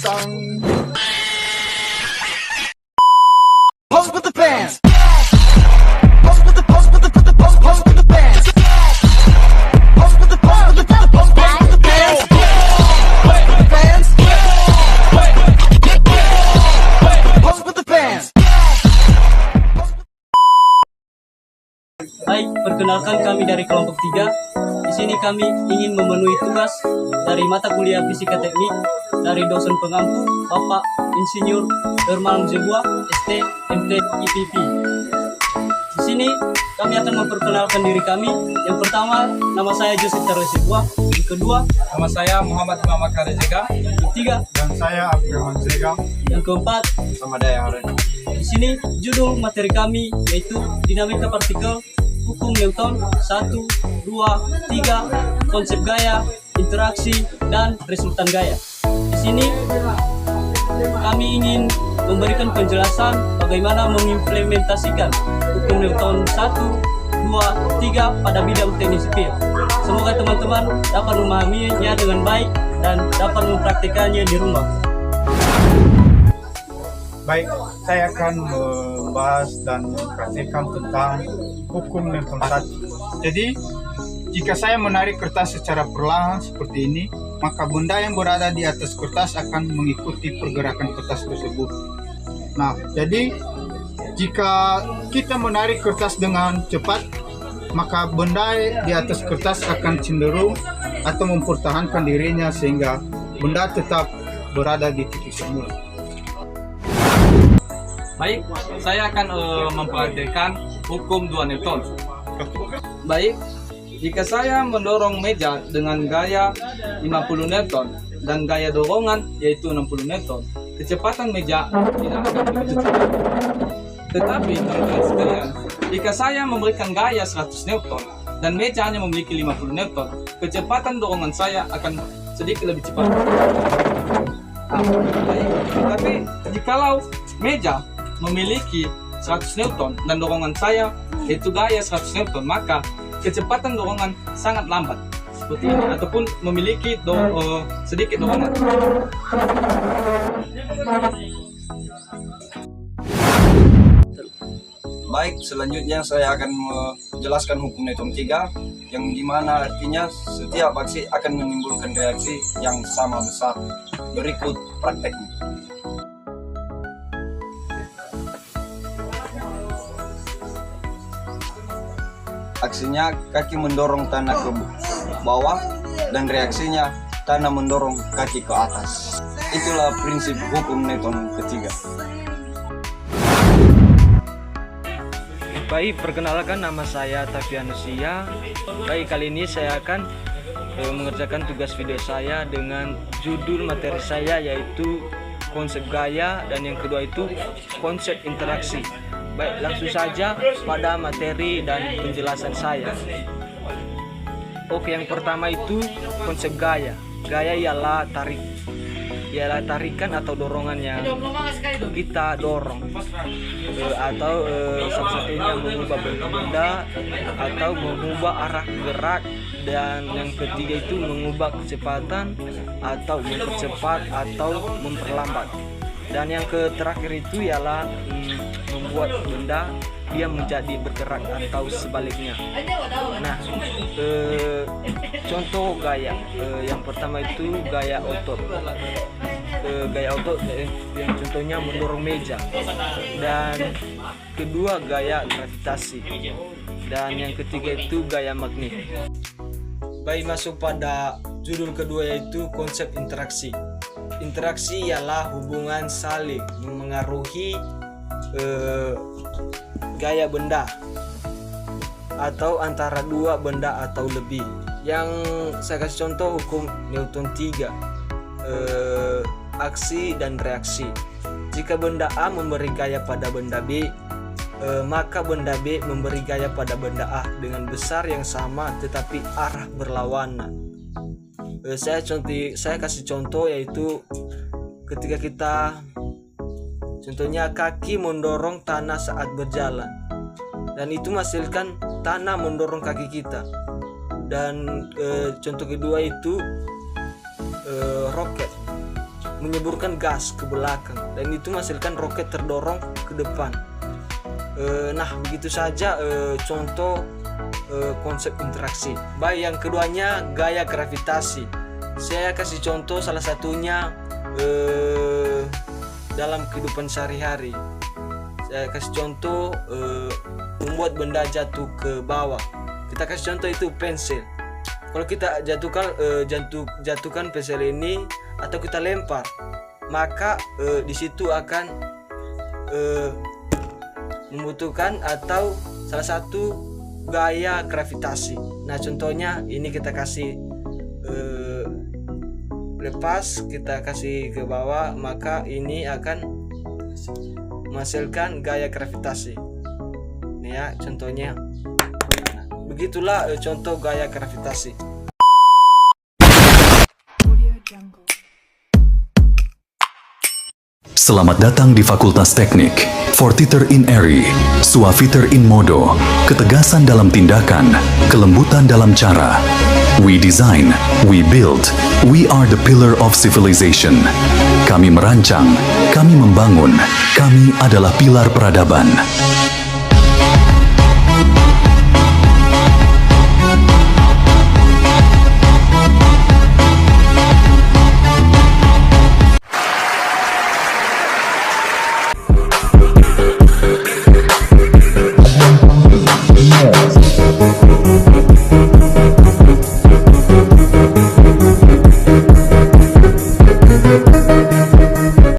song. Pose with the fans. Pose with the pose with the pose with the fans. Pose with the pose with the pose with the fans. Pose with the fans. Pose with the fans. Hai, perkenalkan kami dari kelompok 3. Di sini kami ingin memenuhi tugas dari mata kuliah Fisika Teknik dari dosen pengampu Bapak Insinyur Herman Zebua, ST, MT, IPP. Di sini kami akan memperkenalkan diri kami. Yang pertama, nama saya Joseph Charles Zebua. Yang kedua, Nama saya Muhammad Muhammad Karezega. yang ketiga, Dan saya Abdurrahman Zega. yang keempat. Sama Daya Harena. Di sini judul materi kami yaitu dinamika partikel, hukum Newton 1, 2, 3, konsep gaya, interaksi, dan resultan gaya. Di sini kami ingin memberikan penjelasan bagaimana mengimplementasikan hukum Newton 1, 2, 3 pada bidang teknik sipil. Semoga teman-teman dapat memahaminya dengan baik dan dapat mempraktikannya di rumah. Baik, saya akan membahas dan mempraktikkan tentang hukum Newton 1. Jadi, jika saya menarik kertas secara perlahan seperti ini, maka benda yang berada di atas kertas akan mengikuti pergerakan kertas tersebut. Nah, jadi jika kita menarik kertas dengan cepat, maka benda di atas kertas akan cenderung atau mempertahankan dirinya sehingga benda tetap berada di titik semula. Baik, saya akan mempraktikkan hukum 2 Newton. Baik, jika saya mendorong meja dengan gaya 50 Newton dan gaya dorongan yaitu 60 Newton, kecepatan meja tidak akan begitu cepat. Tetapi, teman-teman sekalian, jika saya memberikan gaya 100 Newton dan meja hanya memiliki 50 Newton, kecepatan dorongan saya akan sedikit lebih cepat. Baik, tetapi jikalau meja memiliki 100 Newton dan dorongan saya yaitu gaya 100 Newton, maka kecepatan dorongan sangat lambat seperti ini ataupun memiliki sedikit dorongan. Baik, selanjutnya saya akan menjelaskan hukum Newton 3 yang dimana artinya setiap aksi akan menimbulkan reaksi yang sama besar. Berikut prakteknya. Aksinya kaki mendorong tanah ke bawah dan reaksinya tanah mendorong kaki ke atas. Itulah prinsip hukum Newton ketiga. Baik, perkenalkan nama saya Tafianusia. Baik, kali ini saya akan mengerjakan tugas video saya dengan judul materi saya yaitu konsep gaya dan yang kedua itu konsep interaksi. Baik, langsung saja pada materi dan penjelasan saya. Oke, yang pertama itu konsep gaya. Gaya ialah tarikan atau dorongan yang kita dorong, atau salah satunya mengubah bentuk benda atau mengubah arah gerak, dan yang ketiga itu mengubah kecepatan atau mempercepat atau memperlambat, dan yang terakhir itu ialah membuat benda dia menjadi bergerak atau sebaliknya. Nah, contoh gaya yang pertama itu gaya otot. Gaya otot yang contohnya mendorong meja, dan kedua gaya gravitasi, dan yang ketiga itu gaya magnet. Baik, masuk pada judul kedua yaitu konsep interaksi. Interaksi ialah hubungan saling memengaruhi gaya benda atau antara dua benda atau lebih. Yang saya kasih contoh hukum Newton 3, aksi dan reaksi. Jika benda A memberi gaya pada benda B, maka benda B memberi gaya pada benda A dengan besar yang sama tetapi arah berlawanan. Saya kasih contoh yaitu ketika kita contohnya kaki mendorong tanah saat berjalan, dan itu menghasilkan tanah mendorong kaki kita. Dan contoh kedua itu roket. menyeburkan gas ke belakang dan itu menghasilkan roket terdorong ke depan. Nah, begitu saja contoh konsep interaksi. Baik, yang keduanya gaya gravitasi. Saya kasih contoh salah satunya dalam kehidupan sehari-hari. Saya kasih contoh membuat benda jatuh ke bawah. Kita kasih contoh itu pensil. Kalau kita jatuhkan pensil ini atau kita lempar, maka di situ akan membutuhkan atau salah satu gaya gravitasi. Nah, contohnya ini kita kasih lepas, kita kasih ke bawah, maka ini akan menghasilkan gaya gravitasi. Ini ya contohnya. Nah, begitulah contoh gaya gravitasi. Selamat datang di Fakultas Teknik. Fortiter in eri, suaviter in modo, ketegasan dalam tindakan, kelembutan dalam cara. We design, we build, we are the pillar of civilization. Kami merancang, kami membangun, kami adalah pilar peradaban.